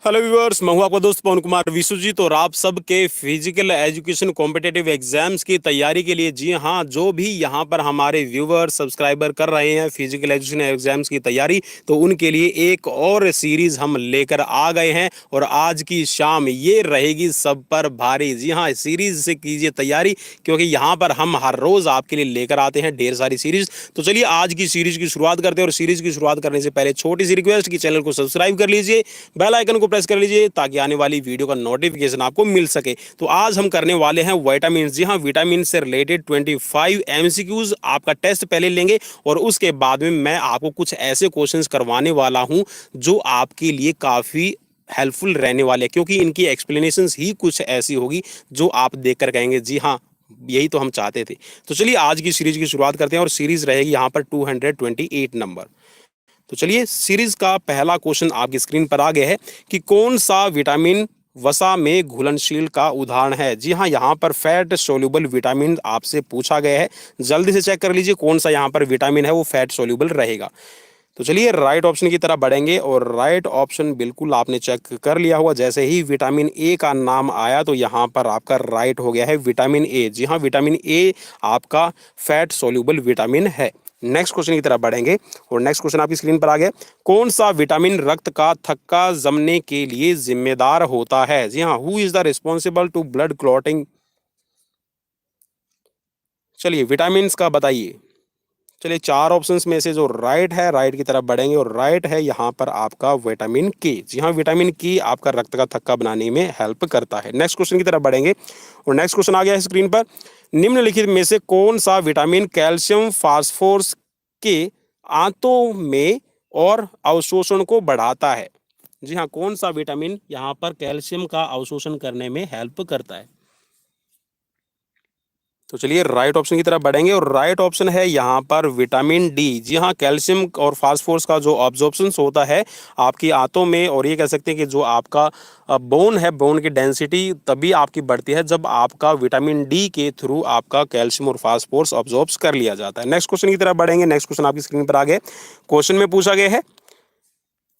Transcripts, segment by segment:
Hello viewers, मैं हूं आपका दोस्त पवन कुमार विश्वजीत और आप सबके फिजिकल एजुकेशन कॉम्पिटेटिव एग्जाम्स की तैयारी के लिए जी हां, जो भी यहां पर हमारे व्यूअर्स सब्सक्राइबर कर रहे हैं फिजिकल एजुकेशन एग्जाम्स की तैयारी, तो उनके लिए एक और सीरीज हम लेकर आ गए हैं और आज की शाम ये रहेगी सब पर भारी। जी हां, सीरीज से कीजिए तैयारी क्योंकि यहाँ पर हम हर रोज आपके लिए लेकर आते हैं ढेर सारी सीरीज। तो चलिए आज की सीरीज की शुरुआत करते हैं और सीरीज की शुरुआत करने से पहले छोटी सी रिक्वेस्ट कि चैनल को सब्सक्राइब कर लीजिए, बेल आइकन को प्रेस कर लीजिए ताकि आने वाली वीडियो का नोटिफिकेशन आपको मिल सके। तो आज हम करने वाले हैं विटामिन। जी हाँ, विटामिन से रिलेटेड 25 एमसीक्यूज आपका टेस्ट पहले लेंगे और उसके बाद में मैं आपको कुछ ऐसे क्वेश्चंस करवाने वाला हूं जो आपके लिए काफी हेल्पफुल रहने वाले हैं, क्योंकि इनकी एक्सप्लेनेशंस ही कुछ ऐसी होगी जो आप देखकर कहेंगे जी हाँ, यही तो हम चाहते थे। तो चलिए आज की सीरीज की शुरुआत करते हैं और सीरीज रहेगी यहाँ पर 228 नंबर। तो चलिए सीरीज का पहला क्वेश्चन आपकी स्क्रीन पर आ गया है कि कौन सा विटामिन वसा में घुलनशील का उदाहरण है। जी हाँ, यहाँ पर फैट सोल्यूबल विटामिन आपसे पूछा गया है। जल्दी से चेक कर लीजिए कौन सा यहाँ पर विटामिन है वो फैट सोल्यूबल रहेगा। तो चलिए राइट ऑप्शन की तरफ बढ़ेंगे और राइट ऑप्शन बिल्कुल आपने चेक कर लिया हुआ। जैसे ही विटामिन ए का नाम आया तो यहाँ पर आपका राइट हो गया है विटामिन ए। जी हाँ, विटामिन ए आपका फैट सोल्यूबल विटामिन है। नेक्स्ट क्वेश्चन की तरफ बढ़ेंगे और नेक्स्ट क्वेश्चन आपकी स्क्रीन पर आ गया। कौन सा विटामिन रक्त का थक्का जमने के लिए जिम्मेदार होता है। जी हाँ, who is the responsible to blood clotting. चलिए विटामिन का बताइए। चलिए चार ऑप्शंस में से जो राइट है, राइट की तरफ बढ़ेंगे और राइट है यहाँ पर आपका विटामिन के। जी हाँ, विटामिन के आपका रक्त का थक्का बनाने में हेल्प करता है। नेक्स्ट क्वेश्चन की तरफ बढ़ेंगे और नेक्स्ट क्वेश्चन आ गया है स्क्रीन पर। निम्नलिखित में से कौन सा विटामिन कैल्शियम फास्फोरस के आंतों में और अवशोषण को बढ़ाता है। जी हाँ, कौन सा विटामिन यहाँ पर कैल्शियम का अवशोषण करने में हेल्प करता है। तो चलिए राइट ऑप्शन की तरफ बढ़ेंगे और राइट ऑप्शन है यहाँ पर विटामिन डी। जी हाँ, कैल्शियम और फास्फोरस का जो ऑब्जॉर्प्शन होता है आपकी आंतों में, और ये कह सकते हैं कि जो आपका बोन है, बोन की डेंसिटी तभी आपकी बढ़ती है जब आपका विटामिन डी के थ्रू आपका कैल्शियम और फास्फोरस ऑब्जॉर्ब कर लिया जाता है। नेक्स्ट क्वेश्चन की तरफ बढ़ेंगे। नेक्स्ट क्वेश्चन आपकी स्क्रीन पर आ गए। क्वेश्चन में पूछा गया है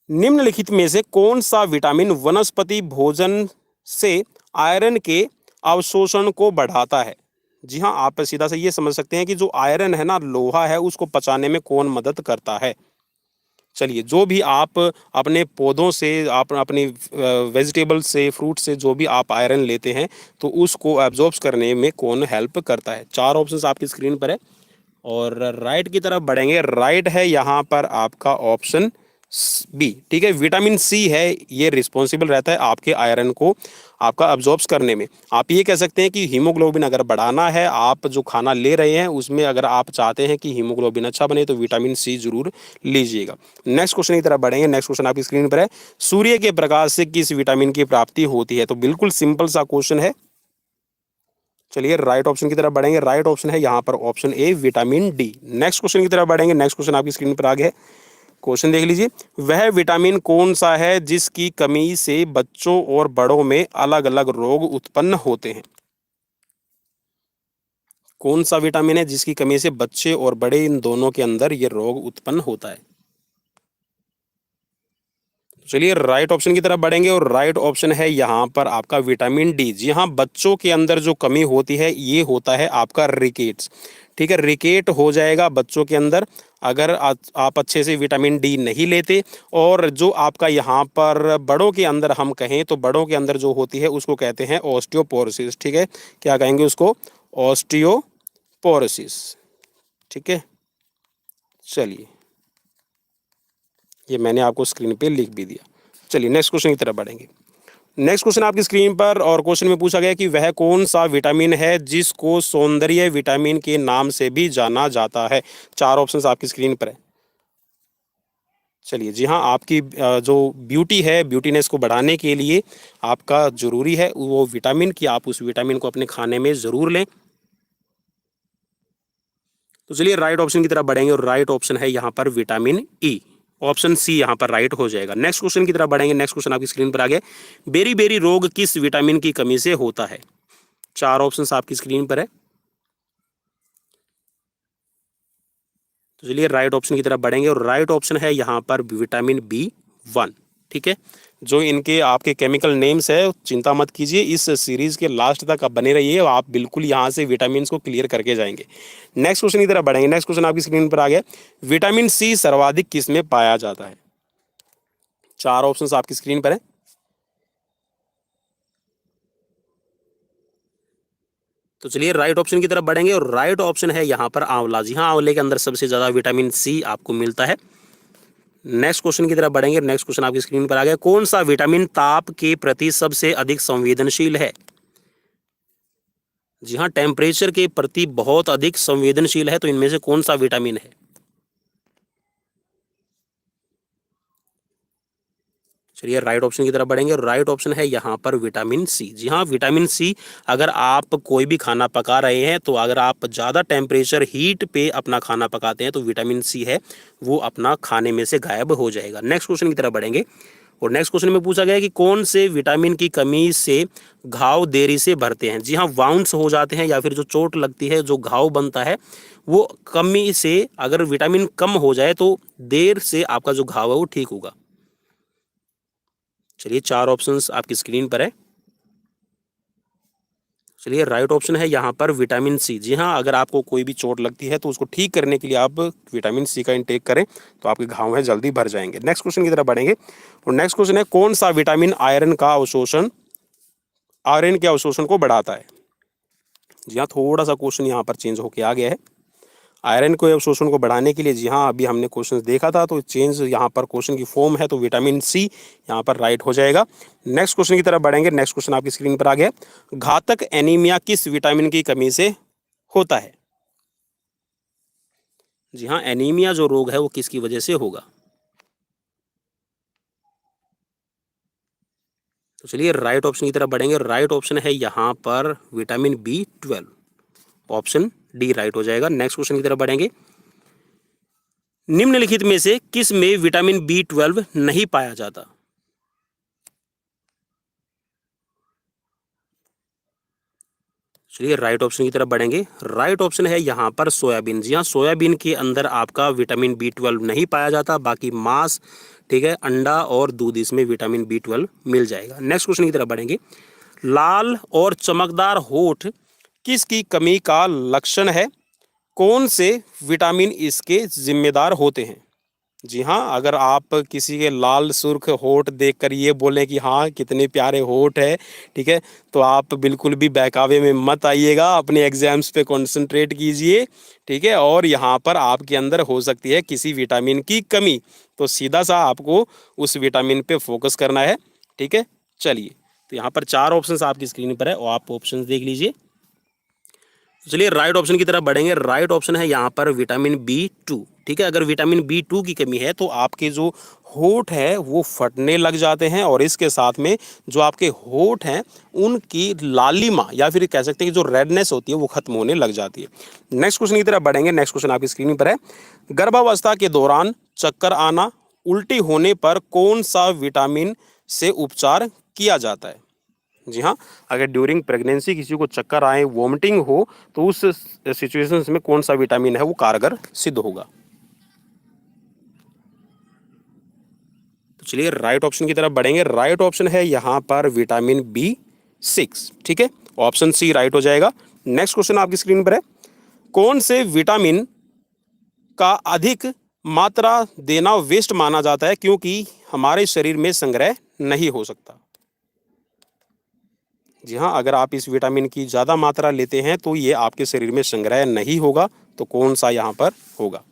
निम्नलिखित में से कौन सा विटामिन वनस्पति भोजन से आयरन के अवशोषण को बढ़ाता है। जी हाँ, आप सीधा से ये समझ सकते हैं कि जो आयरन है ना, लोहा है, उसको पचाने में कौन मदद करता है। चलिए, जो भी आप अपने पौधों से, आप अपनी वेजिटेबल से, फ्रूट से जो भी आप आयरन लेते हैं तो उसको एब्जॉर्ब करने में कौन हेल्प करता है। चार ऑप्शंस आपकी स्क्रीन पर है और राइट की तरफ बढ़ेंगे। राइट है यहाँ पर आपका ऑप्शन बी। ठीक है, विटामिन सी है, ये रिस्पॉन्सिबल रहता है आपके आयरन को आपका अब्जॉर्ब करने में। आप ये कह सकते हैं कि हीमोग्लोबिन अगर बढ़ाना है, आप जो खाना ले रहे हैं उसमें अगर आप चाहते हैं कि हीमोग्लोबिन अच्छा बने तो विटामिन सी जरूर लीजिएगा। नेक्स्ट क्वेश्चन की तरफ बढ़ेंगे। नेक्स्ट क्वेश्चन आपकी स्क्रीन पर है, सूर्य के प्रकाश से किस विटामिन की प्राप्ति होती है। तो बिल्कुल सिंपल सा क्वेश्चन है। चलिए राइट ऑप्शन की तरफ बढ़ेंगे। राइट ऑप्शन है यहाँ पर option A vitamin D. Next question की तरफ बढ़ेंगे। नेक्स्ट क्वेश्चन आपकी स्क्रीन पर आ गया है। क्वेश्चन देख लीजिए, वह विटामिन कौन सा है जिसकी कमी से बच्चों और बड़ों में अलग अलग रोग उत्पन्न होते हैं। कौन सा विटामिन है जिसकी कमी से बच्चे और बड़े इन दोनों के अंदर ये रोग उत्पन्न होता है। चलिए राइट ऑप्शन की तरफ बढ़ेंगे और राइट ऑप्शन है यहाँ पर आपका विटामिन डी। जी हाँ, बच्चों के अंदर जो कमी होती है ये होता है आपका रिकेट्स। ठीक है, रिकेट हो जाएगा बच्चों के अंदर अगर आप अच्छे से विटामिन डी नहीं लेते। और जो आपका यहाँ पर बड़ों के अंदर हम कहें तो बड़ों के अंदर जो होती है उसको कहते हैं ऑस्टियोपोरोसिस। ठीक है, क्या कहेंगे उसको, ऑस्टियोपोरोसिस। ठीक है, चलिए ये मैंने आपको स्क्रीन पे लिख भी दिया। चलिए नेक्स्ट क्वेश्चन की तरफ बढ़ेंगे। नेक्स्ट क्वेश्चन आपकी स्क्रीन पर और क्वेश्चन में पूछा गया कि वह कौन सा विटामिन है जिसको सौंदर्य विटामिन के नाम से भी जाना जाता है। चार ऑप्शंस आपकी स्क्रीन पर है। चलिए, जी हाँ, आपकी जो ब्यूटी है, ब्यूटीनेस को बढ़ाने के लिए आपका जरूरी है वो विटामिन कि आप उस विटामिन को अपने खाने में जरूर लें। तो चलिए राइट ऑप्शन की तरफ बढ़ेंगे और राइट ऑप्शन है यहाँ पर विटामिन ई। ऑप्शन सी यहाँ पर राइट हो जाएगा। नेक्स्ट क्वेश्चन की तरफ बढ़ेंगे। नेक्स्ट क्वेश्चन आपकी स्क्रीन पर आ गया, बेरी बेरी रोग किस विटामिन की कमी से होता है। चार ऑप्शंस आपकी स्क्रीन पर है। तो चलिए राइट ऑप्शन की तरफ बढ़ेंगे और राइट ऑप्शन है यहाँ पर विटामिन बी 1। ठीक है। जो इनके आपके केमिकल नेम्स है चिंता मत कीजिए, इस सीरीज के लास्ट तक आप बने रहिए, आप बिल्कुल यहाँ से विटामिन को क्लियर करके जाएंगे। नेक्स्ट क्वेश्चन की तरफ बढ़ेंगे। नेक्स्ट क्वेश्चन आपकी स्क्रीन पर आ गया, विटामिन सी सर्वाधिक किस में पाया जाता है? चार ऑप्शंस आपकी स्क्रीन पर है। तो चलिए राइट ऑप्शन की तरफ बढ़ेंगे और राइट ऑप्शन है यहाँ पर आंवला। जी हाँ, आंवले के अंदर सबसे ज्यादा विटामिन सी आपको मिलता है। नेक्स्ट क्वेश्चन की तरफ बढ़ेंगे। नेक्स्ट क्वेश्चन आपकी स्क्रीन पर आ गया, कौन सा विटामिन ताप के प्रति सबसे अधिक संवेदनशील है? जी हाँ, टेम्परेचर के प्रति बहुत अधिक संवेदनशील है, तो इनमें से कौन सा विटामिन है? चलिए राइट ऑप्शन की तरफ बढ़ेंगे। राइट ऑप्शन है यहाँ पर विटामिन सी। जी हाँ, विटामिन सी, अगर आप कोई भी खाना पका रहे हैं तो अगर आप ज़्यादा टेम्परेचर हीट पे अपना खाना पकाते हैं तो विटामिन सी है वो अपना खाने में से गायब हो जाएगा। नेक्स्ट क्वेश्चन की तरफ बढ़ेंगे और नेक्स्ट क्वेश्चन में पूछा गया है कि कौन से विटामिन की कमी से घाव देरी से भरते हैं? जी हाँ, वाउंड्स हो जाते हैं या फिर जो चोट लगती है, जो घाव बनता है, वो कमी से, अगर विटामिन कम हो जाए तो देर से आपका जो घाव है वो ठीक होगा। चलिए चार ऑप्शंस आपकी स्क्रीन पर है। चलिए राइट ऑप्शन है यहाँ पर विटामिन सी। जी हाँ, अगर आपको कोई भी चोट लगती है तो उसको ठीक करने के लिए आप विटामिन सी का इंटेक करें तो आपके घाव है जल्दी भर जाएंगे। नेक्स्ट क्वेश्चन की तरफ बढ़ेंगे और नेक्स्ट क्वेश्चन है, कौन सा विटामिन आयरन के अवशोषण को बढ़ाता है? जी हाँ, थोड़ा सा क्वेश्चन यहाँ पर चेंज होके आ गया है। आयरन को अवशोषण को बढ़ाने के लिए, जी हाँ, अभी हमने क्वेश्चन देखा था तो चेंज यहाँ पर क्वेश्चन की फॉर्म है, तो विटामिन सी यहाँ पर राइट हो जाएगा। नेक्स्ट क्वेश्चन की तरफ बढ़ेंगे। नेक्स्ट क्वेश्चन आपकी स्क्रीन पर आ गया, घातक एनीमिया किस विटामिन की कमी से होता है? जी हाँ, एनीमिया जो रोग है वो किसकी वजह से होगा? तो चलिए राइट ऑप्शन की तरफ बढ़ेंगे। राइट ऑप्शन है यहाँ पर vitamin B12, option D right हो जाएगा। नेक्स्ट क्वेश्चन की तरफ बढ़ेंगे, निम्नलिखित में से किस में विटामिन B12 नहीं पाया जाता? चलिए राइट ऑप्शन की तरफ बढ़ेंगे। राइट ऑप्शन है यहाँ पर सोयाबीन। जी हाँ, सोयाबीन के अंदर आपका विटामिन B12 नहीं पाया जाता, बाकी मांस, ठीक है, अंडा और दूध, इसमें विटामिन B12 मिल जाएगा। नेक्स्ट क्वेश्चन की तरफ बढ़ेंगे, लाल और चमकदार होठ किसकी कमी का लक्षण है? कौन से विटामिन इसके जिम्मेदार होते हैं? जी हाँ, अगर आप किसी के लाल सुर्ख होठ देखकर ये बोलें कि हाँ कितने प्यारे होठ है, ठीक है, तो आप बिल्कुल भी बहकावे में मत आइएगा, अपने एग्जाम्स पे कंसंट्रेट कीजिए, ठीक है। और यहाँ पर आपके अंदर हो सकती है किसी विटामिन की कमी, तो सीधा सा आपको उस विटामिन पे फोकस करना है, ठीक है। चलिए, तो यहाँ पर चार ऑप्शंस आपकी स्क्रीन पर है और आप ऑप्शंस देख लीजिए। चलिए राइट ऑप्शन की तरफ बढ़ेंगे। राइट ऑप्शन है यहाँ पर विटामिन B2, ठीक है। अगर विटामिन B2 की कमी है तो आपके जो होठ है वो फटने लग जाते हैं और इसके साथ में जो आपके होठ हैं उनकी लालिमा या फिर कह सकते हैं कि जो रेडनेस होती है वो खत्म होने लग जाती है। नेक्स्ट क्वेश्चन की तरफ बढ़ेंगे। नेक्स्ट क्वेश्चन आपकी स्क्रीन पर है, गर्भावस्था के दौरान चक्कर आना, उल्टी होने पर कौन सा विटामिन से उपचार किया जाता है? जी हाँ, अगर ड्यूरिंग प्रेगनेंसी किसी को चक्कर आए, वॉमिटिंग हो, तो उस सिचुएशंस में कौन सा विटामिन है वो कारगर सिद्ध होगा? तो चलिए राइट ऑप्शन की तरफ बढ़ेंगे। राइट ऑप्शन है यहाँ पर विटामिन B6, ठीक है, ऑप्शन सी राइट हो जाएगा। नेक्स्ट क्वेश्चन आपकी स्क्रीन पर है, कौन से विटामिन का अधिक मात्रा देना वेस्ट माना जाता है क्योंकि हमारे शरीर में संग्रह नहीं हो सकता? जी हाँ, अगर आप इस विटामिन की ज़्यादा मात्रा लेते हैं तो ये आपके शरीर में संग्रह नहीं होगा, तो कौन सा यहाँ पर होगा?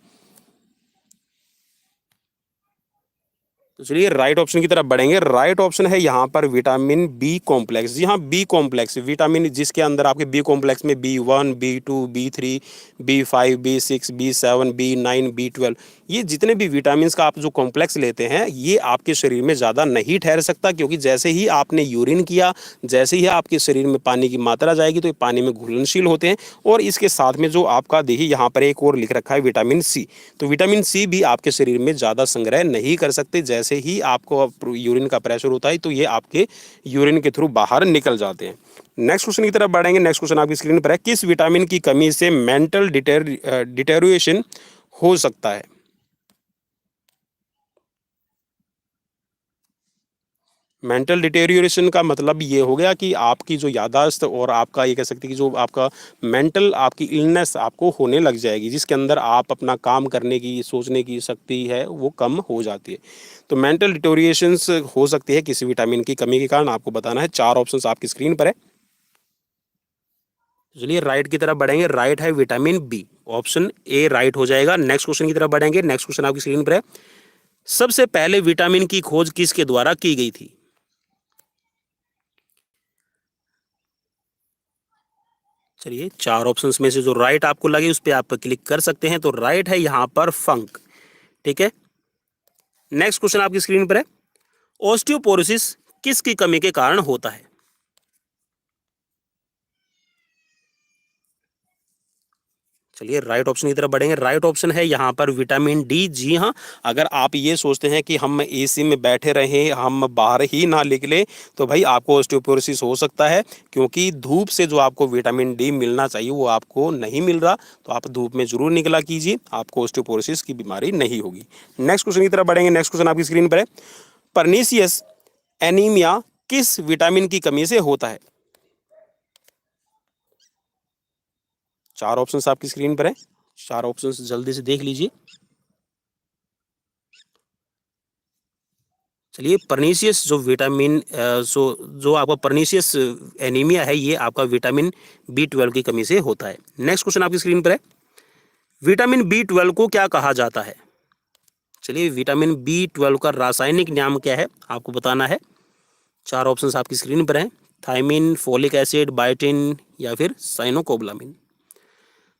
तो चलिए राइट ऑप्शन की तरफ बढ़ेंगे। राइट ऑप्शन है यहाँ पर विटामिन बी कॉम्प्लेक्स। जी हाँ, बी कॉम्प्लेक्स विटामिन जिसके अंदर आपके बी कॉम्प्लेक्स में B1, B2, B3, B5, B6, B7, B9, B12, ये जितने भी विटामिन का आप जो कॉम्प्लेक्स लेते हैं ये आपके शरीर में ज़्यादा नहीं ठहर सकता, क्योंकि जैसे ही आपने यूरिन किया, जैसे ही आपके शरीर में पानी की मात्रा जाएगी तो ये पानी में घुलनशील होते हैं। और इसके साथ में जो आपका देखिए यहाँ पर एक और लिख रखा है विटामिन सी, तो विटामिन सी भी आपके शरीर में ज़्यादा संग्रह नहीं कर सकते। जैसे ही आपको यूरिन का प्रेशर होता है तो ये आपके यूरिन के थ्रू बाहर निकल जाते हैं। नेक्स्ट क्वेश्चन की तरफ बढ़ेंगे। नेक्स्ट क्वेश्चन आपकी स्क्रीन पर है, किस विटामिन की कमी से मेंटल डिटेरियोरेशन हो सकता है? मेंटल डिटेरियोरेशन का मतलब ये हो गया कि आपकी जो याददाश्त और आपका ये कह सकते हैं कि जो आपका मेंटल आपकी इलनेस आपको होने लग जाएगी, जिसके अंदर आप अपना काम करने की सोचने की शक्ति है वो कम हो जाती है। तो मेंटल डिटेरियोरेशंस हो सकती है किसी विटामिन की कमी के कारण। आपको बताना है। 4 ऑप्शंस आपकी स्क्रीन पर है। चलिए राइट की तरफ बढ़ेंगे। राइट है vitamin B, option A right हो जाएगा। नेक्स्ट क्वेश्चन की तरफ बढ़ेंगे। नेक्स्ट क्वेश्चन आपकी स्क्रीन पर है। सबसे पहले विटामिन की खोज किसके द्वारा की गई थी? चलिए 4 ऑप्शंस में से जो राइट आपको लगे उस पर आप क्लिक कर सकते हैं। तो राइट है यहां पर फंक। ठीक है। नेक्स्ट क्वेश्चन आपकी स्क्रीन पर है। ऑस्टियोपोरोसिस किसकी कमी के कारण होता है? चलिए राइट ऑप्शन की तरफ बढ़ेंगे। राइट ऑप्शन है यहाँ पर विटामिन डी। जी हाँ, अगर आप ये सोचते हैं कि हम एसी में बैठे रहें, हम बाहर ही ना निकले, तो भाई आपको ऑस्टियोपोरोसिस हो सकता है, क्योंकि धूप से जो आपको विटामिन डी मिलना चाहिए वो आपको नहीं मिल रहा। तो आप धूप में जरूर निकला कीजिए, आपको ऑस्टियोपोरोसिस की बीमारी नहीं होगी। नेक्स्ट क्वेश्चन की तरफ बढ़ेंगे। नेक्स्ट क्वेश्चन आपकी स्क्रीन पर है। परनीसियस एनीमिया किस विटामिन की कमी से होता है? 4 ऑप्शंस आपकी स्क्रीन पर है। 4 ऑप्शंस जल्दी से देख लीजिए। चलिए परनीसियस जो विटामिन जो जो आपका परनीसियस एनीमिया है ये आपका विटामिन बी 12 की कमी से होता है। नेक्स्ट क्वेश्चन आपकी स्क्रीन पर है। विटामिन बी 12 को क्या कहा जाता है? चलिए विटामिन बी 12 का रासायनिक नाम क्या है आपको बताना है। 4 ऑप्शंस आपकी स्क्रीन पर हैं। थायमिन, फोलिक एसिड, बायोटिन या फिर साइनोकोबलामिन।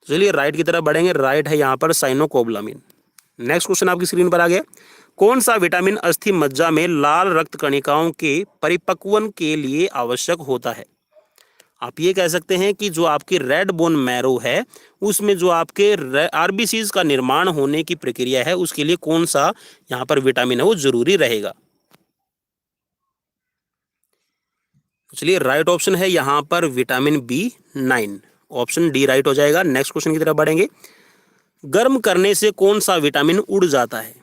चलिए राइट की तरफ बढ़ेंगे। राइट है यहाँ पर साइनोकोबलामिन। नेक्स्ट क्वेश्चन आपकी स्क्रीन पर आ गया। कौन सा विटामिन अस्थि मज्जा में लाल रक्त कणिकाओं के परिपक्वन के लिए आवश्यक होता है? आप ये कह सकते हैं कि जो आपकी रेड बोन मैरो है उसमें जो आपके आरबीसीज का निर्माण होने की प्रक्रिया है उसके लिए कौन सा यहाँ पर विटामिन है वो जरूरी रहेगा? चलिए राइट ऑप्शन है यहाँ पर vitamin B 9। Option D right हो जाएगा। नेक्स्ट क्वेश्चन की तरफ बढ़ेंगे। गर्म करने से कौन सा विटामिन उड़ जाता है?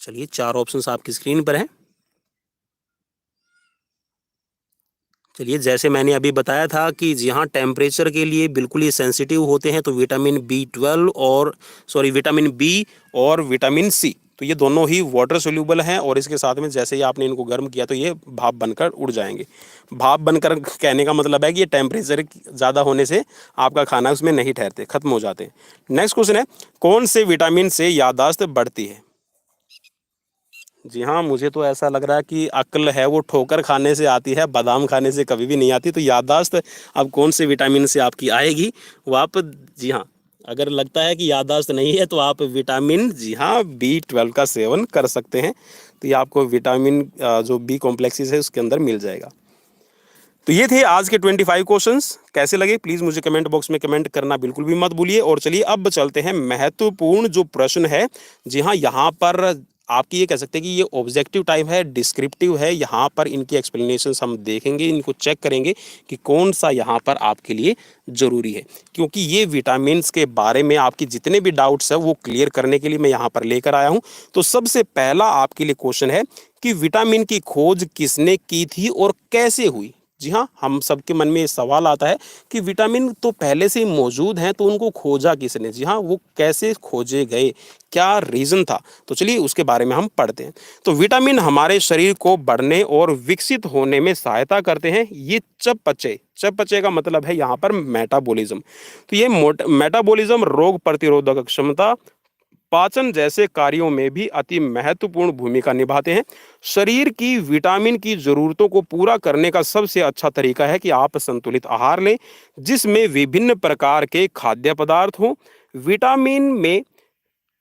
चलिए 4 ऑप्शंस आपकी स्क्रीन पर हैं। चलिए जैसे मैंने अभी बताया था कि जहाँ टेम्परेचर के लिए बिल्कुल ही सेंसिटिव होते हैं तो विटामिन बी 12 और विटामिन बी और विटामिन सी, तो ये दोनों ही वाटर सोल्यूबल हैं और इसके साथ में जैसे ही आपने इनको गर्म किया तो ये भाप बनकर उड़ जाएंगे। भाप बनकर कहने का मतलब है कि ये टेम्परेचर ज़्यादा होने से आपका खाना उसमें नहीं ठहरते, खत्म हो जाते हैं। नेक्स्ट क्वेश्चन है। कौन से विटामिन से याददाश्त बढ़ती है? जी हाँ, मुझे तो ऐसा लग रहा है कि अक्ल है वो ठोकर खाने से आती है, बादाम खाने से कभी भी नहीं आती। तो याददाश्त अब कौन से विटामिन से आपकी आएगी वो आप, जी हाँ, अगर लगता है कि याददाश्त नहीं है तो आप विटामिन, जी हाँ, बी 12 का सेवन कर सकते हैं। तो ये आपको विटामिन जो बी कॉम्प्लेक्सेस है उसके अंदर मिल जाएगा। तो ये थे आज के 25 क्वेश्चंस। कैसे लगे प्लीज़ मुझे कमेंट बॉक्स में कमेंट करना बिल्कुल भी मत भूलिए। और चलिए अब चलते हैं महत्वपूर्ण जो प्रश्न है। जी हाँ, यहाँ पर आपकी ये कह सकते हैं कि ये ऑब्जेक्टिव टाइप है, डिस्क्रिप्टिव है। यहाँ पर इनकी एक्सप्लेनेशंस हम देखेंगे, इनको चेक करेंगे कि कौन सा यहाँ पर आपके लिए ज़रूरी है, क्योंकि ये विटामिन्स के बारे में आपकी जितने भी डाउट्स है वो क्लियर करने के लिए मैं यहाँ पर लेकर आया हूँ। तो सबसे पहला आपके लिए क्वेश्चन है कि विटामिन की खोज किसने की थी और कैसे हुई? जी हाँ, हम सबके मन में ये सवाल आता है कि विटामिन तो पहले से ही मौजूद हैं तो उनको खोजा किसने? जी हाँ, वो कैसे खोजे गए, क्या रीज़न था? तो चलिए उसके बारे में हम पढ़ते हैं। तो विटामिन हमारे शरीर को बढ़ने और विकसित होने में सहायता करते हैं। ये चयापचय का मतलब है यहाँ पर मेटाबॉलिज्म। तो ये मेटाबॉलिज्म, रोग प्रतिरोधक क्षमता, पाचन जैसे कार्यों में भी अति महत्वपूर्ण भूमिका निभाते हैं। शरीर की विटामिन की ज़रूरतों को पूरा करने का सबसे अच्छा तरीका है कि आप संतुलित आहार लें, जिसमें विभिन्न प्रकार के खाद्य पदार्थ हों। विटामिन में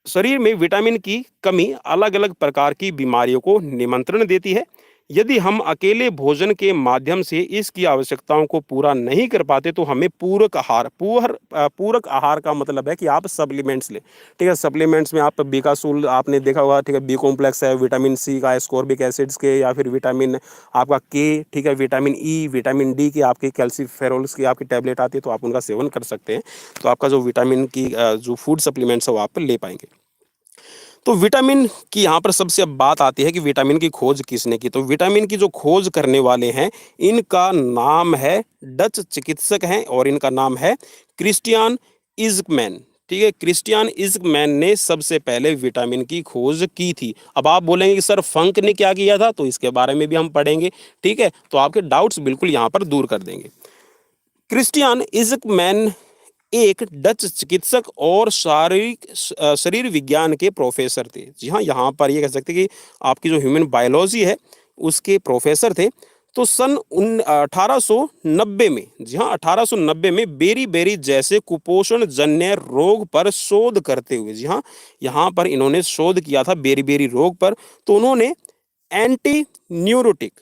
शरीर में विटामिन की कमी अलग अलग प्रकार की बीमारियों को निमंत्रण देती है। यदि हम अकेले भोजन के माध्यम से इसकी आवश्यकताओं को पूरा नहीं कर पाते तो हमें पूरक आहार का मतलब है कि आप सप्लीमेंट्स लें। ठीक है, सप्लीमेंट्स में आप बीकासूल आपने देखा होगा, ठीक है, बी कॉम्प्लेक्स है, विटामिन सी का, एस्कॉर्बिक एसिड्स के, या फिर विटामिन आपका के, ठीक है, विटामिन ई, विटामिन डी की आपकी कैल्सीफेरोल्स की आपकी टैबलेट आती है तो आप उनका सेवन कर सकते हैं। तो आपका जो विटामिन की जो फूड सप्लीमेंट्स है वो आप ले पाएंगे। तो विटामिन की यहाँ पर सबसे अब बात आती है कि विटामिन की खोज किसने की। तो विटामिन की जो खोज करने वाले हैं, इनका नाम है, डच चिकित्सक हैं और इनका नाम है क्रिस्टियान इज़कमैन। ठीक है, क्रिस्टियान इज़कमैन ने सबसे पहले विटामिन की खोज की थी। अब आप बोलेंगे कि सर फंक ने क्या किया था, तो इसके बारे में भी हम पढ़ेंगे। ठीक है, तो आपके डाउट्स बिल्कुल यहाँ पर दूर कर देंगे। क्रिस्टियान इज़कमैन एक डच चिकित्सक और शरीर विज्ञान के प्रोफेसर थे। जी हाँ, यहाँ पर ये कह सकते हैं कि आपकी जो ह्यूमन बायोलॉजी है उसके प्रोफेसर थे। तो सन 1890 में, जी हाँ 1890 में बेरी बेरी जैसे कुपोषण जन्य रोग पर शोध करते हुए, जी हाँ यहाँ पर इन्होंने शोध किया था बेरी बेरी रोग पर। तो उन्होंने एंटी न्यूरोटिक,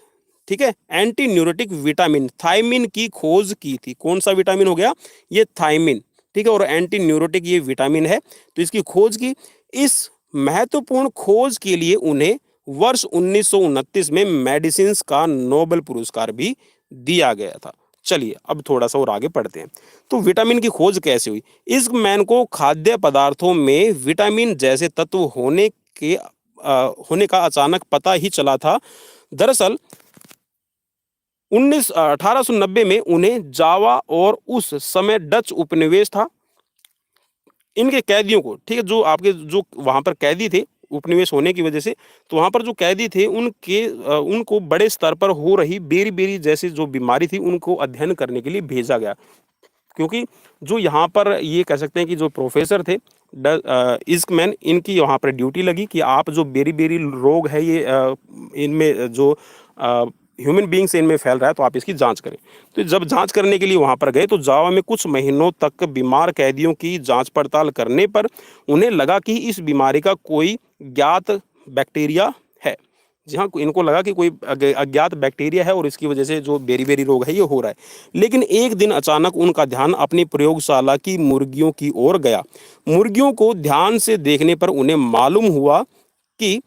ठीक है, एंटी न्यूरोटिक विटामिन थायमिन की खोज की थी। कौन सा विटामिन हो गया, ये थायमिन। ठीक है, और एंटी न्यूरोटिक ये विटामिन है, तो इसकी खोज की। इस महत्वपूर्ण खोज के लिए उन्हें वर्ष 1929 में मेडिसिन का नोबेल पुरस्कार भी दिया गया था। चलिए अब थोड़ा सा और आगे पढ़ते हैं। तो विटामिन की खोज कैसे हुई। इस मैन को खाद्य पदार्थों में विटामिन जैसे तत्व होने का अचानक पता ही चला था। दरअसल 1890 में उन्हें जावा और उस समय डच उपनिवेश था, इनके कैदियों को, ठीक है, जो आपके जो वहाँ पर कैदी थे उपनिवेश होने की वजह से, तो वहाँ पर जो कैदी थे उनको बड़े स्तर पर हो रही बेरी बेरी जैसी जो बीमारी थी उनको अध्ययन करने के लिए भेजा गया। क्योंकि जो यहाँ पर ये कह सकते हैं कि जो प्रोफेसर थे इस्कमैन, इनकी वहाँ पर ड्यूटी लगी कि आप जो बेरी बेरी रोग है ये इनमें जो ह्यूमन बींग से इनमें फैल रहा है, तो आप इसकी जांच करें। तो जब जांच करने के लिए वहाँ पर गए तो जावा में कुछ महीनों तक बीमार कैदियों की जांच पड़ताल करने पर उन्हें लगा कि इस बीमारी का कोई ज्ञात बैक्टीरिया है। जी हाँ, इनको लगा कि कोई अज्ञात बैक्टीरिया है और इसकी वजह से जो बेरी बेरी रोग है ये हो रहा है। लेकिन एक दिन अचानक उनका ध्यान अपनी प्रयोगशाला की मुर्गियों की ओर गया। मुर्गियों को ध्यान से देखने पर उन्हें मालूम हुआ कि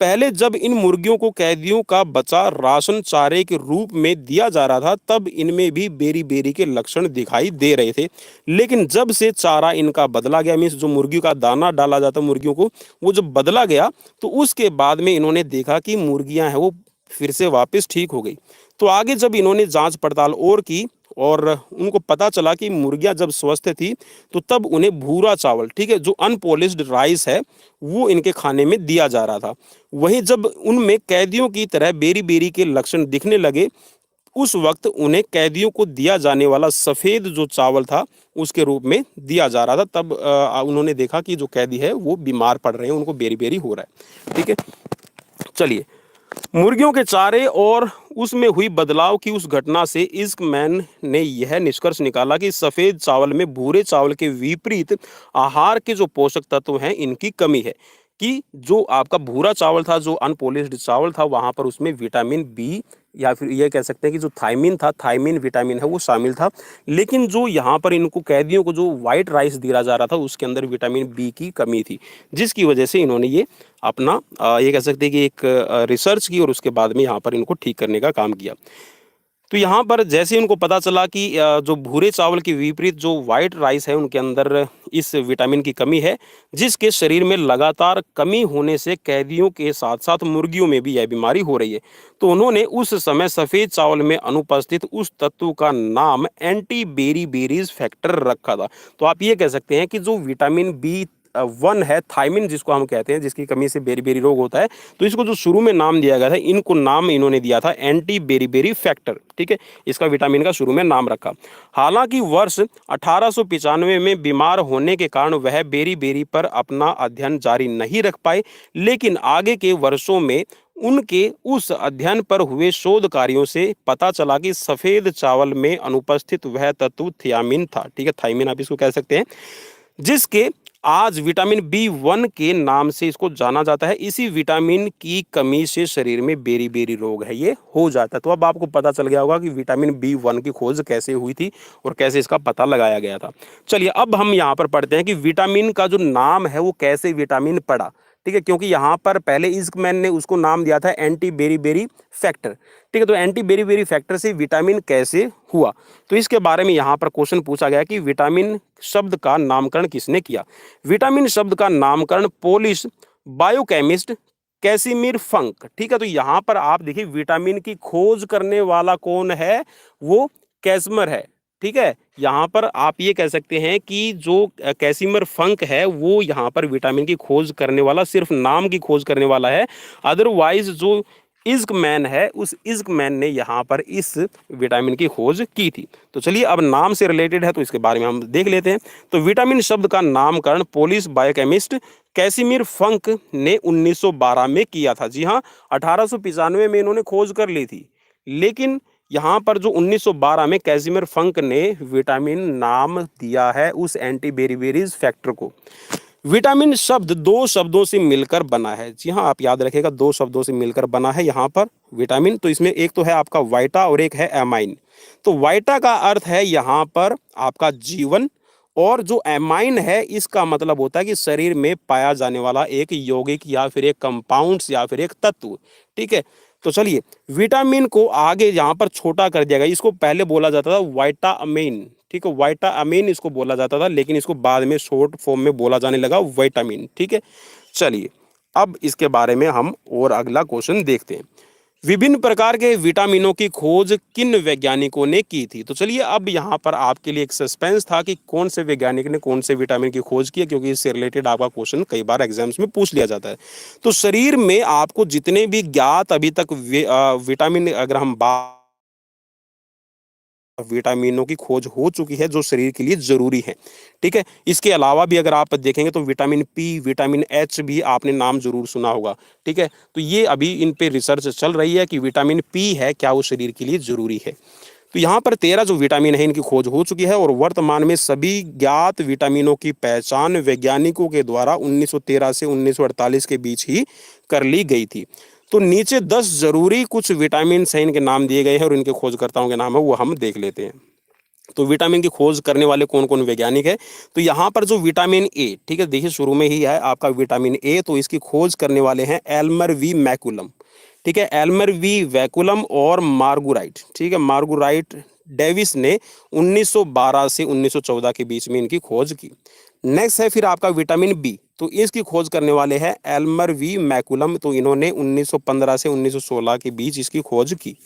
पहले जब इन मुर्गियों को कैदियों का बचा राशन चारे के रूप में दिया जा रहा था तब इनमें भी बेरी बेरी के लक्षण दिखाई दे रहे थे। लेकिन जब से चारा इनका बदला गया, मीन्स जो मुर्गियों का दाना डाला जाता मुर्गियों को, वो जब बदला गया तो उसके बाद में इन्होंने देखा कि मुर्गियां हैं वो फिर से वापस ठीक हो गई। तो आगे जब इन्होंने जांच पड़ताल और की और उनको पता चला कि मुर्गियां जब स्वस्थ थी तो तब उन्हें भूरा चावल, ठीक है, जो अनपॉलिश्ड राइस है, वो इनके खाने में दिया जा रहा था। वहीं जब उनमें कैदियों की तरह बेरी बेरी के लक्षण दिखने लगे, उस वक्त उन्हें कैदियों को दिया जाने वाला सफ़ेद जो चावल था उसके रूप में दिया जा रहा था। तब उन्होंने देखा कि जो कैदी है वो बीमार पड़ रहे हैं, उनको बेरी बेरी हो रहा है। ठीक है, चलिए, मुर्गियों के चारे और उसमें हुई बदलाव की उस घटना से इस्कमैन ने यह निष्कर्ष निकाला कि सफ़ेद चावल में भूरे चावल के विपरीत आहार के जो पोषक तत्व हैं इनकी कमी है। कि जो आपका भूरा चावल था, जो अनपॉलिश्ड चावल था, वहाँ पर उसमें विटामिन बी या फिर ये कह सकते हैं कि जो थायमिन था, थायमिन विटामिन है वो शामिल था। लेकिन जो यहाँ पर इनको कैदियों को जो वाइट राइस दिया जा रहा था उसके अंदर विटामिन बी की कमी थी, जिसकी वजह से इन्होंने ये अपना ये कह सकते हैं कि एक रिसर्च की और उसके बाद में यहाँ पर इनको ठीक करने का काम किया। तो यहाँ पर जैसे उनको पता चला कि जो भूरे चावल के विपरीत जो वाइट राइस है उनके अंदर इस विटामिन की कमी है, जिसके शरीर में लगातार कमी होने से कैदियों के साथ साथ मुर्गियों में भी यह बीमारी हो रही है। तो उन्होंने उस समय सफ़ेद चावल में अनुपस्थित उस तत्व का नाम एंटी बेरी बेरीज फैक्टर रखा था। तो आप ये कह सकते हैं कि जो विटामिन बी वन है, थायमिन जिसको हम कहते हैं, जिसकी कमी से बेरी बेरी रोग होता है, तो इसको जो शुरू में नाम दिया गया था, इनको नाम इन्होंने दिया था एंटी बेरी बेरी फैक्टर। ठीक है, इसका विटामिन का शुरू में नाम रखा। हालांकि वर्ष 1895 में बीमार होने के कारण वह बेरी बेरी पर अपना अध्ययन जारी नहीं रख पाए, लेकिन आगे के वर्षों में उनके उस अध्ययन पर हुए शोध कार्यों से पता चला कि सफ़ेद चावल में अनुपस्थित वह तत्व थियामिन था। ठीक है, थायमिन आप इसको कह सकते हैं, जिसके आज विटामिन बी वन के नाम से इसको जाना जाता है। इसी विटामिन की कमी से शरीर में बेरी बेरी रोग है ये हो जाता है। तो अब आपको पता चल गया होगा कि विटामिन बी वन की खोज कैसे हुई थी और कैसे इसका पता लगाया गया था। चलिए अब हम यहाँ पर पढ़ते हैं कि विटामिन का जो नाम है वो कैसे विटामिन पड़ा। ठीक है, क्योंकि यहाँ पर पहले इस्कमैन ने उसको नाम दिया था एंटी बेरी बेरी फैक्टर। ठीक है, तो एंटी बेरी बेरी फैक्टर से विटामिन कैसे हुआ, तो इसके बारे में यहाँ पर क्वेश्चन पूछा गया कि विटामिन शब्द का नामकरण किसने किया। विटामिन शब्द का नामकरण पोलिश बायोकेमिस्ट कैसिमिर फंक। ठीक है, तो यहाँ पर आप देखिए विटामिन की खोज करने वाला कौन है, वो कैस्मर है। ठीक है, यहाँ पर आप ये कह सकते हैं कि जो कैसिमर फंक है वो यहाँ पर विटामिन की खोज करने वाला, सिर्फ नाम की खोज करने वाला है। अदरवाइज जो इज्क मैन है, उस इज्क मैन ने यहाँ पर इस विटामिन की खोज की थी। तो चलिए, अब नाम से रिलेटेड है तो इसके बारे में हम देख लेते हैं। तो विटामिन शब्द का नामकरण पोलिश बायोकेमिस्ट कैसिमिर फंक ने 1912 में किया था। जी हाँ, 1895 में इन्होंने खोज कर ली थी, लेकिन यहाँ पर जो 1912 में कैसिमिर फंक ने विटामिन नाम दिया है उस एंटी बेरीबेरीज फैक्टर को। विटामिन शब्द दो शब्दों से मिलकर बना है। जी हाँ, आप याद रखिएगा, दो शब्दों से मिलकर बना है यहाँ पर विटामिन। तो इसमें एक तो है आपका वाइटा और एक है एमाइन। तो वाइटा का अर्थ है यहाँ पर आपका जीवन, और जो एमाइन है इसका मतलब होता है कि शरीर में पाया जाने वाला एक यौगिक या फिर एक कंपाउंड्स या फिर एक तत्व। ठीक है, तो चलिए, विटामिन को आगे यहाँ पर छोटा कर दिया गया। इसको पहले बोला जाता था वाइटामिन। ठीक है, वाइटामिन इसको बोला जाता था, लेकिन इसको बाद में शॉर्ट फॉर्म में बोला जाने लगा विटामिन। ठीक है, चलिए अब इसके बारे में हम और अगला क्वेश्चन देखते हैं। विभिन्न प्रकार के विटामिनों की खोज किन वैज्ञानिकों ने की थी? तो चलिए, अब यहाँ पर आपके लिए एक सस्पेंस था कि कौन से वैज्ञानिक ने कौन से विटामिन की खोज की है, क्योंकि इससे रिलेटेड आपका क्वेश्चन कई बार एग्जाम्स में पूछ लिया जाता है। तो शरीर में आपको जितने भी ज्ञात अभी तक विटामिन, अगर हम बात, विटामिनों की खोज हो चुकी है जो शरीर के लिए जरूरी है। ठीक है, इसके अलावा भी अगर आप देखेंगे तो विटामिन पी, विटामिन एच भी आपने नाम जरूर सुना होगा। ठीक है, तो ये अभी इन पे रिसर्च चल रही है कि विटामिन पी है क्या वो शरीर के लिए जरूरी है। तो यहाँ पर 13 जो विटामिन है इनकी खोज हो चुकी है, और वर्तमान में सभी ज्ञात विटामिनों की पहचान वैज्ञानिकों के द्वारा 1913 से 1948 के बीच ही कर ली गई थी। तो नीचे 10 जरूरी कुछ विटामिन है, इनके नाम दिए गए हैं और इनके खोजकर्ताओं के नाम है वो हम देख लेते हैं। तो विटामिन की खोज करने वाले कौन कौन वैज्ञानिक है? तो यहाँ पर जो विटामिन ए, ठीक है, देखिए शुरू में ही है आपका विटामिन ए, तो इसकी खोज करने वाले हैं एल्मर वी मैकुलम। ठीक है, एल्मर वी वैकुलम और मार्गुराइट। ठीक है, मार्गुराइट डेविस ने 1912 से 1914 के बीच में इनकी खोज की। नेक्स्ट है फिर आपका विटामिन बी, तो इसकी खोज करने वाले हैं एल्मर वी मैकुलम, तो इन्होंने 1915 से 1916 के बीच इसकी खोज की।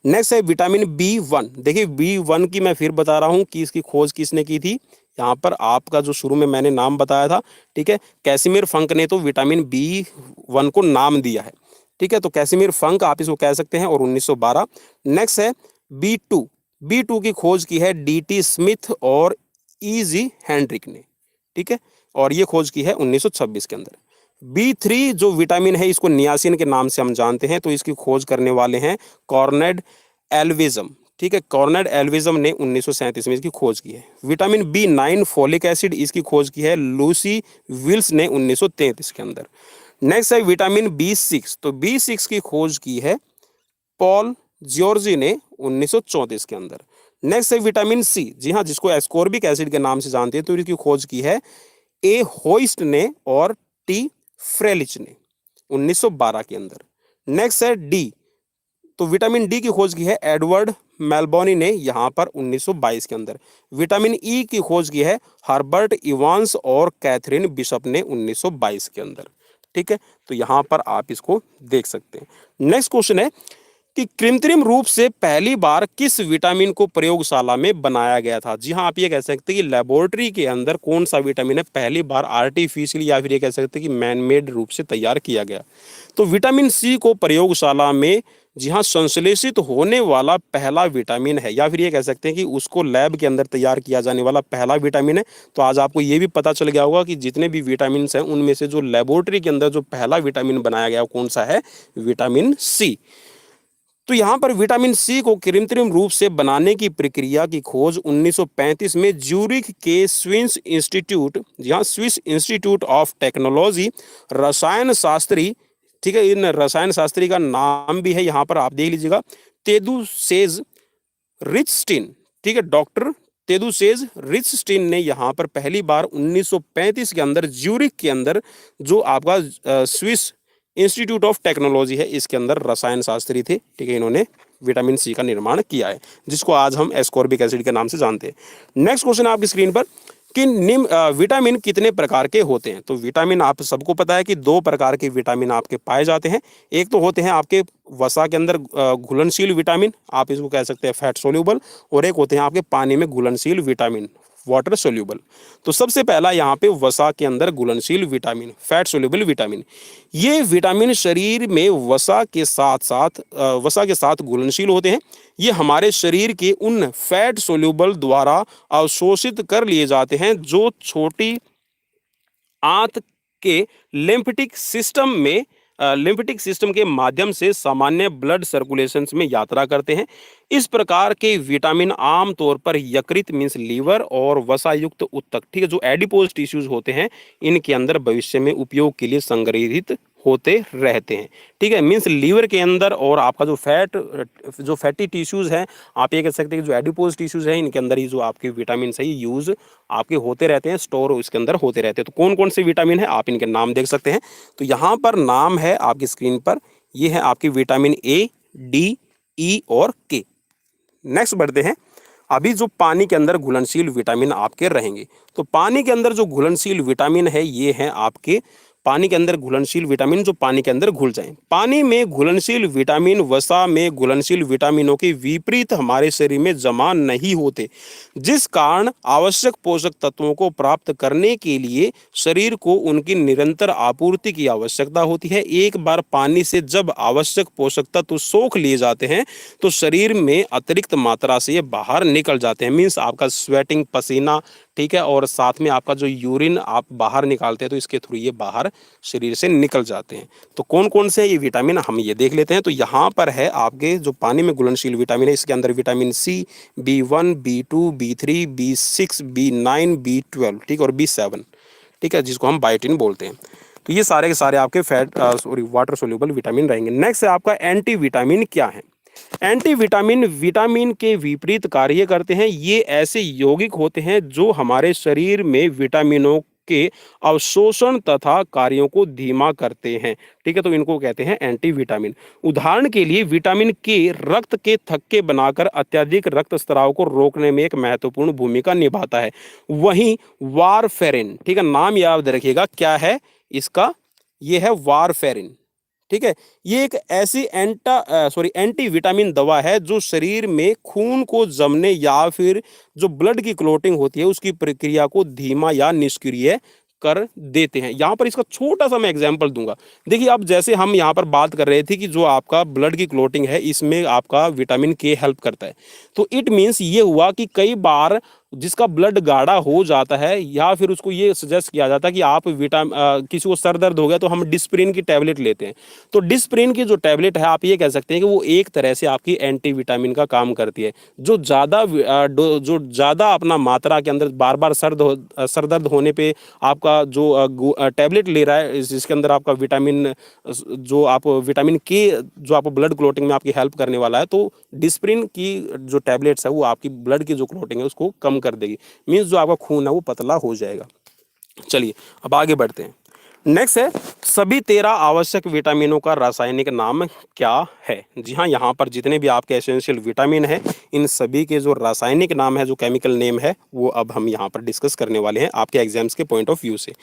नेक्स्ट है विटामिन बी वन। देखिए बी वन की मैं फिर बता रहा हूँ कि इसकी खोज किसने की थी। यहाँ पर आपका जो शुरू में मैंने नाम बताया था, ठीक है, कैसिमिर फंक ने तो विटामिन बी वन को नाम दिया है। ठीक है, तो कैसिमिर फंक आप इसको कह सकते हैं, और 1912। नेक्स्ट है बी टू। बी टू की खोज की है डी.टी. स्मिथ और ई.जी. हेनरिक ने। ठीक है, और ये खोज की है 1926 के अंदर। बी3 जो विटामिन है इसको नियासिन के नाम से हम जानते हैं, तो इसकी खोज करने वाले हैं कॉर्नेड एल्विजम। ठीक है, कॉर्नेड एल्विजम ने 1937 में इसकी खोज की है। विटामिन बी9 फोलिक एसिड, इसकी खोज की है लूसी विल्स ने 1933 के अंदर। नेक्स्ट है विटामिन बी6, तो बी6 की खोज की है पॉल जॉर्जी ने 1934 के अंदर। नेक्स्ट है विटामिन सी, जी हाँ, जिसको एस्कॉर्बिक एसिड के नाम से जानते हैं, तो इसकी खोज की है ए होइस्ट ने और टी फ्रेलिच ने 1912 के अंदर। नेक्स्ट है डी, तो विटामिन डी की खोज की है एडवर्ड मेलबोनी ने यहाँ पर 1922 के अंदर। विटामिन ई की खोज की है हर्बर्ट इवांस और कैथरीन बिशप ने 1922 के अंदर। ठीक है, तो यहाँ पर आप इसको देख सकते हैं। नेक्स्ट क्वेश्चन है कि कृत्रिम रूप से पहली बार किस विटामिन को प्रयोगशाला में बनाया गया था? जी हाँ, आप ये कह सकते हैं कि लेबोरेटरी के अंदर कौन सा विटामिन है पहली बार आर्टिफिशियल या फिर ये कह सकते हैं कि मैनमेड रूप से तैयार किया गया। तो विटामिन सी को प्रयोगशाला में, जी हाँ, संश्लेषित होने वाला पहला विटामिन है, या फिर ये कह सकते हैं कि उसको लैब के अंदर तैयार किया जाने वाला पहला विटामिन है। तो आज आपको ये भी पता चल गया होगा कि जितने भी विटामिन हैं उनमें से जो लेबोरेटरी के अंदर जो पहला विटामिन बनाया गया कौन सा है? Vitamin C. तो यहाँ पर विटामिन सी को कृत्रिम रूप से बनाने की प्रक्रिया की खोज 1935 में ज्यूरिख के स्विस इंस्टीट्यूट, जहाँ स्विस इंस्टीट्यूट ऑफ टेक्नोलॉजी रसायन शास्त्री, ठीक है, इन रसायन शास्त्री का नाम भी है यहाँ पर आप देख लीजिएगा, तेदुसेज रिचस्टीन। ठीक है, डॉक्टर तेदुसेज रिचस्टीन ने यहाँ पर पहली बार 1935 के अंदर ज्यूरिख के अंदर जो आपका स्विस इंस्टीट्यूट ऑफ टेक्नोलॉजी है इसके अंदर रसायन शास्त्री थे। ठीक है, इन्होंने विटामिन सी का निर्माण किया है, जिसको आज हम एस्कॉर्बिक एसिड के नाम से जानते हैं। नेक्स्ट क्वेश्चन आपकी स्क्रीन पर, कि विटामिन कितने प्रकार के होते हैं। तो विटामिन आप सबको पता है कि दो प्रकार के विटामिन आपके पाए जाते हैं। एक तो होते हैं आपके वसा के अंदर घुलनशील विटामिन, आप इसको कह सकते हैं फैट सोल्यूबल, और एक होते हैं आपके पानी में घुलनशील विटामिन, वाटर सोल्यूबल। तो सबसे पहला यहाँ पे वसा के अंदर घुलनशील विटामिन, फैट सोल्यूबल विटामिन। ये विटामिन शरीर में वसा के साथ घुलनशील होते हैं। ये हमारे शरीर के उन फैट सोल्यूबल द्वारा अवशोषित कर लिए जाते हैं जो छोटी आंत के लिम्फेटिक सिस्टम के माध्यम से सामान्य ब्लड सर्कुलेशन में यात्रा करते हैं। इस प्रकार के विटामिन आमतौर पर यकृत मीन्स लीवर और वसायुक्त ऊतक, ठीक है, जो एडिपोज टिश्यूज होते हैं, इनके अंदर भविष्य में उपयोग के लिए संग्रहित होते रहते हैं। ठीक है, मीन्स लीवर के अंदर और आपका जो फैटी टिश्यूज हैं, आप ये कह सकते हैं कि जो एडिपोज टिश्यूज हैं, इनके अंदर ही जो आपके विटामिन से यूज आपके होते रहते हैं, स्टोर इसके अंदर होते रहते हैं। तो कौन कौन से विटामिन है आप इनके नाम देख सकते हैं। तो यहाँ पर नाम है आपकी स्क्रीन पर, ये है आपकी विटामिन ए, डी, ई और के। नेक्स्ट बढ़ते हैं। अभी जो पानी के अंदर घुलनशील विटामिन आपके रहेंगे, तो पानी के अंदर जो घुलनशील विटामिन है, ये है आपके पानी के अंदर घुलनशील विटामिन जो पानी के अंदर घुल जाएं। पानी में घुलनशील विटामिन वसा में घुलनशील विटामिनों के विपरीत हमारे शरीर में जमा नहीं होते, जिस कारण आवश्यक पोषक तत्वों को प्राप्त करने के लिए शरीर को उनकी निरंतर आपूर्ति की आवश्यकता होती है। एक बार पानी से जब आवश्यक पोषक तत्व सोख लिए जाते हैं तो शरीर में अतिरिक्त मात्रा से ये बाहर निकल जाते हैं। मीन्स आपका स्वेटिंग, पसीना, ठीक है, और साथ में आपका जो यूरिन आप बाहर निकालते हैं, तो इसके थ्रू ये बाहर शरीर से निकल जाते हैं। तो कौन कौन से ये विटामिन हम ये देख लेते हैं। तो यहाँ पर है आपके जो पानी में घुलनशील विटामिन है, इसके अंदर vitamin C, B1, B2, B3, B6, B9, B12, ठीक, और B7, ठीक है, जिसको हम बायोटिन बोलते हैं। तो ये सारे के सारे आपके वाटर सोल्यूबल विटामिन रहेंगे। नेक्स्ट है आपका एंटी विटामिन क्या है। एंटी विटामिन विटामिन के विपरीत कार्य करते हैं। ये ऐसे यौगिक होते हैं जो हमारे शरीर में विटामिनों के अवशोषण तथा कार्यों को धीमा करते हैं। ठीक है, तो इनको कहते हैं एंटी विटामिन। उदाहरण के लिए विटामिन के रक्त के थक्के बनाकर अत्यधिक रक्तस्राव को रोकने में एक महत्वपूर्ण भूमिका निभाता है। वहीं वारफेरिन, ठीक है, नाम याद रखिएगा, क्या है इसका, ये है वारफेरिन। ठीक है, ये एक ऐसी एंटी विटामिन दवा है जो शरीर में खून को जमने या फिर जो ब्लड की क्लोटिंग होती है उसकी प्रक्रिया को धीमा या निष्क्रिय कर देते हैं। यहाँ पर इसका छोटा सा मैं एग्जांपल दूंगा। देखिए, अब जैसे हम यहाँ पर बात कर रहे थे कि जो आपका ब्लड की क्लोटिंग है, इसमें आपका विटामिन के हेल्प करता है। तो इट मीन्स ये हुआ कि कई बार जिसका ब्लड गाढ़ा हो जाता है, या फिर उसको ये सजेस्ट किया जाता है कि आप किसी को सर दर्द हो गया तो हम डिस्प्रिन की टैबलेट लेते हैं। तो डिस्प्रिन की जो टैबलेट है, आप ये कह सकते हैं कि वो एक तरह से आपकी एंटी विटामिन का काम करती है। जो ज़्यादा अपना मात्रा के अंदर बार बार सर दर्द होने पे आपका जो टैबलेट ले रहा है, जिसके अंदर आपका विटामिन के जो आप ब्लड क्लोटिंग में आपकी हेल्प करने वाला है, तो डिस्प्रिन की जो टैबलेट्स है वो आपकी ब्लड की जो क्लोटिंग है उसको कम कर देगी। मीन्स जो आपका खून है वो पतला हो जाएगा। चलिए अब आगे बढ़ते हैं। नेक्स्ट है सभी 13 आवश्यक विटामिनों का रासायनिक नाम क्या है। जी हाँ, यहाँ पर जितने भी आपके एसेंशियल विटामिन है, इन सभी के जो रासायनिक नाम है, जो केमिकल नेम है, वो अब हम यहाँ पर डिस्कस करने वाले हैं आपके एग्जाम्स के पॉइंट ऑफ व्यू से।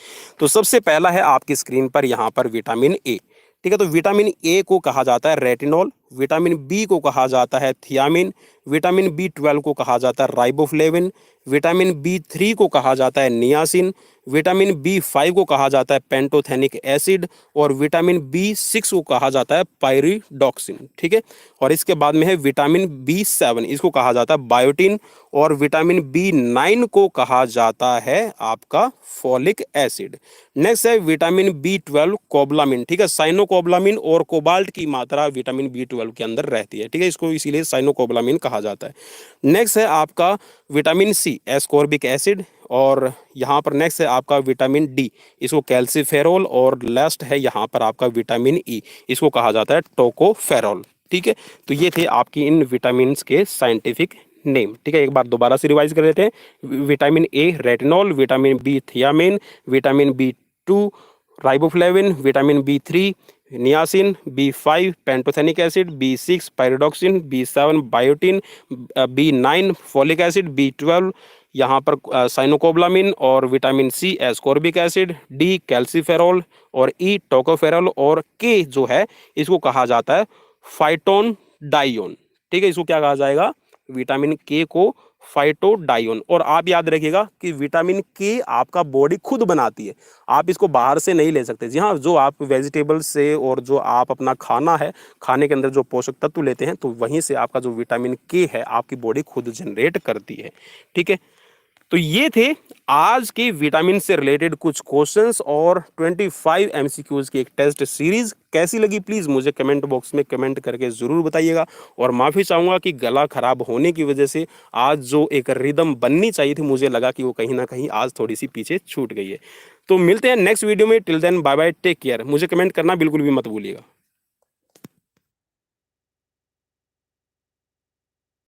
तो सबसे पहला है आपकी स्क्रीन पर यहाँ पर विटामिन ए। ठीक है, तो विटामिन ए को कहा जाता है रेटिनॉल, विटामिन बी को कहा जाता है थियामिन, विटामिन B12 को कहा जाता है राइबोफ्लेविन, विटामिन B3 को कहा जाता है नियासिन, विटामिन B5 को कहा जाता है पेंटोथेनिक एसिड, और विटामिन B6 को कहा जाता है पायरिडॉक्सिन। ठीक है, और इसके बाद में है विटामिन B7, इसको कहा जाता है बायोटिन, और विटामिन B9 को कहा जाता है आपका फॉलिक एसिड। नेक्स्ट है विटामिन B12 कोबलामिन। ठीक है, साइनोकोबलामिन और कोबाल्ट की मात्रा विटामिन B12 के अंदर रहती है। ठीक है, इसको इसीलिए साइनोकोबलामिन कहा जाता है। नेक्स्ट है आपका विटामिन सी, एस्कॉर्बिक एसिड, और यहाँ पर नेक्स्ट है आपका विटामिन डी, इसको कैल्सीफेरोल, और लास्ट है यहाँ पर आपका विटामिन ई, इसको कहा जाता है टोकोफेरोल। ठीक है, तो ये थे आपकी इन विटामिन के साइंटिफिक नेम। ठीक है, एक बार दोबारा से रिवाइज कर लेते हैं। Vitamin A retinol, vitamin B thiamine, vitamin B2 riboflavin, vitamin B3 niacin, B5 pantothenic acid, B6 pyridoxine, B7 biotin, B9 folic acid, B12 यहाँ पर साइनोकोबालामिन और vitamin C ascorbic acid, D calciferol और E tocopherol और के जो है इसको कहा जाता है फाइटोन डाइओन। ठीक है, इसको क्या कहा जाएगा, विटामिन के को फाइटोडाइओन। और आप याद रखिएगा कि विटामिन के आपका बॉडी खुद बनाती है, आप इसको बाहर से नहीं ले सकते। जी हाँ, जो आप वेजिटेबल से और जो आप अपना खाना है, खाने के अंदर जो पोषक तत्व लेते हैं, तो वहीं से आपका जो विटामिन के है आपकी बॉडी खुद जनरेट करती है। ठीक है, तो ये थे आज के विटामिन से रिलेटेड कुछ क्वेश्चंस और 25 एमसीक्यूज की एक टेस्ट सीरीज। कैसी लगी प्लीज मुझे कमेंट बॉक्स में कमेंट करके जरूर बताइएगा। और माफी चाहूंगा कि गला खराब होने की वजह से आज जो एक रिदम बननी चाहिए थी, मुझे लगा कि वो कहीं ना कहीं आज थोड़ी सी पीछे छूट गई है। तो मिलते हैं नेक्स्ट वीडियो में। Till then bye bye, take care. मुझे कमेंट करना बिल्कुल भी मत भूलिएगा।